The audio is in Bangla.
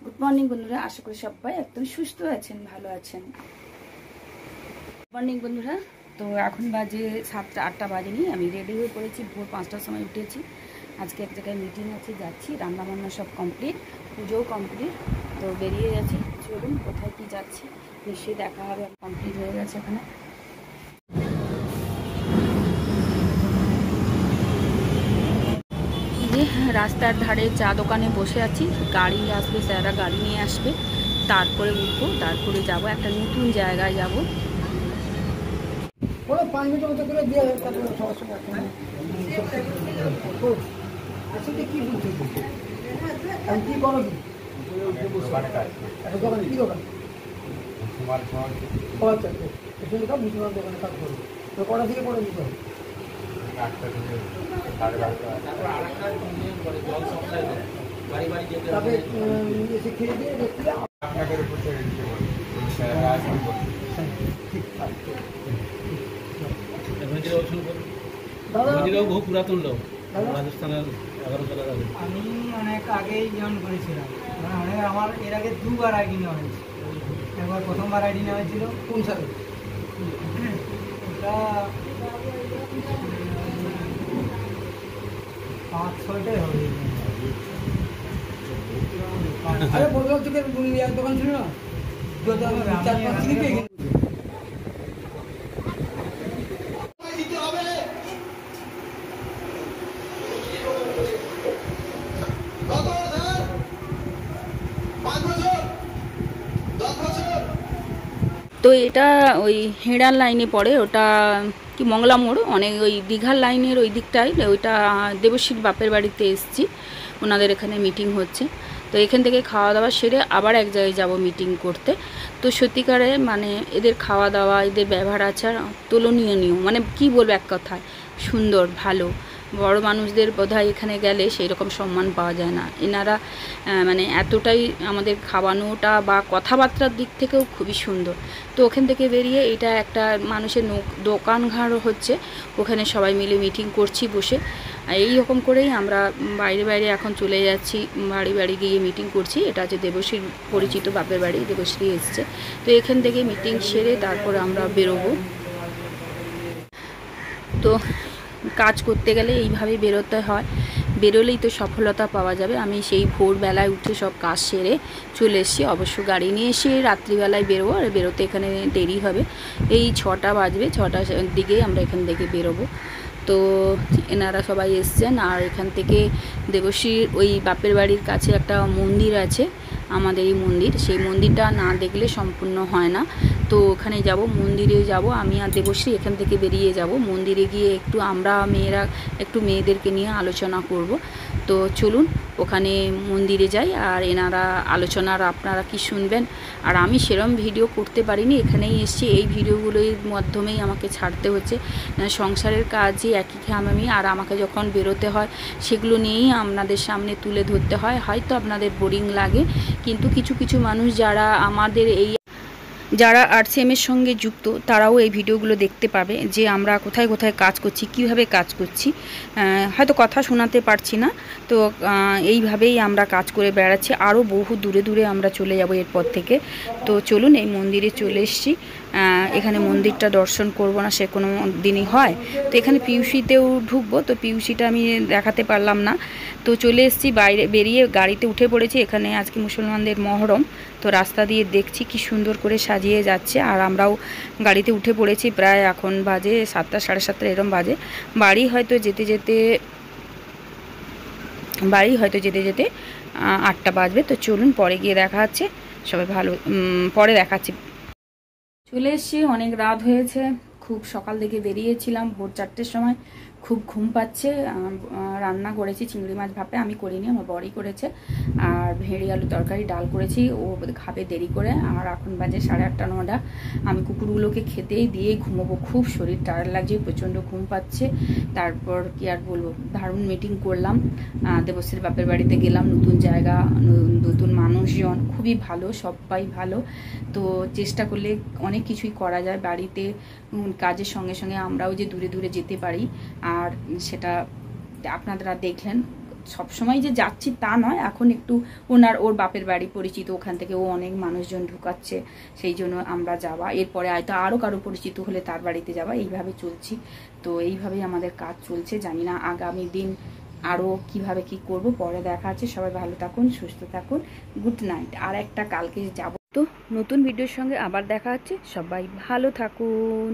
গুড মর্নিং বন্ধুরা, আশা করি সবাই একদম সুস্থ আছেন, ভালো আছেন। গুড মর্নিং বন্ধুরা, তো এখন বাজে 7টা 8টা বাজেনি, আমি রেডি হয়ে পড়েছি। ভোর 5টার সময় উঠেছি। আজকে এক জায়গায় মিটিং আছে, যাচ্ছি। রান্নাবান্না সব কমপ্লিট, পুজোও কমপ্লিট, তো বেরিয়ে যাচ্ছি। চলুন কোথায় কি যাচ্ছি নিশ্চয়ই দেখা হবে। কমপ্লিট হয়ে গেছে এখানে। রাস্তার ধারে চা দোকানে বসে আছি। গাড়ি আসবে, স্যাররা গাড়ি নিয়ে আসবে, তারপরে উঠবো, তারপরে যাব একটা নতুন জায়গায় যাব। কটা থেকে করে দিতে হবে? বহু পুরাতন লোক, রাজস্থানের 11 সালের আগে। আমি অনেক আগেই জয়েন করেছিলাম, আমার এর আগে দুবার আইডি নেওয়া হয়েছে। একবার প্রথমবার আইডি নেওয়া হয়েছিল কোন সালে? ওটা 5-6টাই হবে। আরে বদল থেকে এক দোকান ছিল না, 4-5 থেকে তো এটা ওই হেড়ার লাইনে পড়ে, ওটা কি মংলা মোড়, অনেক ওই দীঘার লাইনের ওই দিকটায়। ওইটা দেবশ্রীর বাপের বাড়িতে এসেছি, ওনাদের এখানে মিটিং হচ্ছে। তো এখান থেকে খাওয়া দাওয়া সেরে আবার এক জায়গায় যাব মিটিং করতে। তো সত্যিকারে মানে এদের খাওয়া দাওয়া, এদের ব্যবহার আচার তুলনীয়, মানে কি বলবো, এক কথায় সুন্দর, ভালো। বড় মানুষদের বোধহয় এখানে গেলে সেই রকম সম্মান পাওয়া যায় না। এনারা মানে এতটাই আমাদের খাওয়ানোটা বা কথাবার্তার দিক থেকেও খুবই সুন্দর। তো ওখান থেকে বেরিয়ে এটা একটা মানুষের দোকানঘাট হচ্ছে, ওখানে সবাই মিলে মিটিং করছি বসে। এই রকম করেই আমরা বাইরে বাইরে এখন চলে যাচ্ছি, বাড়ি বাড়ি গিয়ে মিটিং করছি। এটা হচ্ছে দেবশ্রীর পরিচিত বাপের বাড়ি, দেবশ্রী এসছে। তো এখান থেকে মিটিং সেরে তারপর আমরা বেরোবো। তো কাজ করতে গেলে এইভাবেই বেরোতে হয়, বেরোলেই তো সফলতা পাওয়া যাবে। আমি সেই ভোরবেলায় উঠে সব কাজ সেরে চলে এসেছি। অবশ্য গাড়ি নিয়ে এসে রাত্রিবেলায় বেরোবো, আর বেরোতে এখানে দেরি হবে। এই 6টা বাজবে, 6টার দিকে আমরা এখান থেকে বেরোবো। তো এনারা সবাই এসছেন। আর এখান থেকে দেবশ্রীর ওই বাপের বাড়ির কাছে একটা মন্দির আছে, আমাদের এই মন্দির, সেই মন্দিরটা না দেখলে সম্পূর্ণ হয় না। তো ওখানে যাব, মন্দিরে যাব। আমি আর দেবশ্রী এখান থেকে বেরিয়ে যাব, মন্দিরে গিয়ে একটু আমরা মেয়েরা একটু মেয়েদেরকে নিয়ে আলোচনা করব। তো চলুন ওখানে মন্দিরে যাই, আর এনারা আলোচনার আপনারা কি শুনবেন। আর আমি সেরম ভিডিও করতে পারিনি, এখানেই এসেছি। এই ভিডিওগুলোর মাধ্যমেই আমাকে ছাড়তে হচ্ছে। সংসারের কাজই একই খামামি, আর আমাকে যখন বেরোতে হয় সেগুলো নিয়েই আপনাদের সামনে তুলে ধরতে হয়। হয়তো আপনাদের বোরিং লাগে, কিন্তু কিছু কিছু মানুষ যারা আমাদের যারা আরসিএমের সঙ্গে যুক্ত, তারাও এই ভিডিওগুলো দেখতে পাবে যে আমরা কোথায় কোথায় কাজ করছি, কিভাবে কাজ করছি। হয়তো কথা শোনাতে পারছি না, তো এইভাবেই আমরা কাজ করে বেড়াচ্ছি। আরও বহু দূরে দূরে আমরা চলে যাব এরপর থেকে। তো চলুন, এই মন্দিরে চলে এসেছি। এখানে মন্দিরটা দর্শন করব না সে কোনো দিনই হয়। তো এখানে পিউসিতেও ঢুকবো, তো পিউসিটা আমি দেখাতে পারলাম না। তো চলে এসেছি, বাইরে বেরিয়ে গাড়িতে উঠে পড়েছি। এখানে আজকে মুসলমানদের মহরম, তো রাস্তা দিয়ে দেখছি কি সুন্দর করে সাজিয়ে যাচ্ছে। আর আমরাও গাড়িতে উঠে পড়েছি। প্রায় এখন বাজে 7টা 7:30 এরম বাজে। বাড়ি হয়তো যেতে যেতে 8টা বাজবে। তো চলুন পরে গিয়ে দেখা হচ্ছে, সবাই ভালো, পরে দেখাচ্ছি। চলে এসেছি, অনেক রাত হয়েছে, খুব সকাল থেকে বেরিয়েছিলাম ভোর 4টের সময়। খুব ঘুম পাচ্ছে। রান্না করেছি চিংড়ি মাছ ভাপে, আমি করিনি, আমার বড়ই করেছে। আর ভেড়ি আলু তরকারি, ডাল করেছি, ও খাবে দেরি করে। আর এখন বাজে 8:30 9টা। আমি কুকুরগুলোকে খেতেই দিয়ে ঘুমোবো। খুব শরীর টায়ার্ড লাগছে, প্রচণ্ড ঘুম পাচ্ছে। তারপর কি আর বলবো, দারুণ মিটিং করলাম। দেবশ্রীর বাপের বাড়িতে গেলাম, নতুন জায়গা, নতুন মানুষজন, খুবই ভালো, সবাই ভালো। তো চেষ্টা করলে অনেক কিছুই করা যায় বাড়িতে। কাজের সঙ্গে সঙ্গে আমরাও যে দূরে দূরে যেতে পারি, আর সেটা আপনারা দেখলেন। সবসময় যে যাচ্ছি তা নয়, এখন একটু ওর বাপের বাড়ি পরিচিত, ওখান থেকে ও অনেক মানুষজন ঢুকাচ্ছে, সেই জন্য আমরা যাওয়া, এরপরে হয়তো আরও কারো পরিচিত হলে তার বাড়িতে যাওয়া, এইভাবে চলছি। তো এইভাবেই আমাদের কাজ চলছে। জানি না আগামী দিন আরও কিভাবে কি করব, পরে দেখা আছে। সবাই ভালো থাকুন, সুস্থ থাকুন, গুড নাইট। আর একটা কালকে যাব, তো নতুন ভিডিওর সঙ্গে আবার দেখা হচ্ছে। সবাই ভালো থাকুন।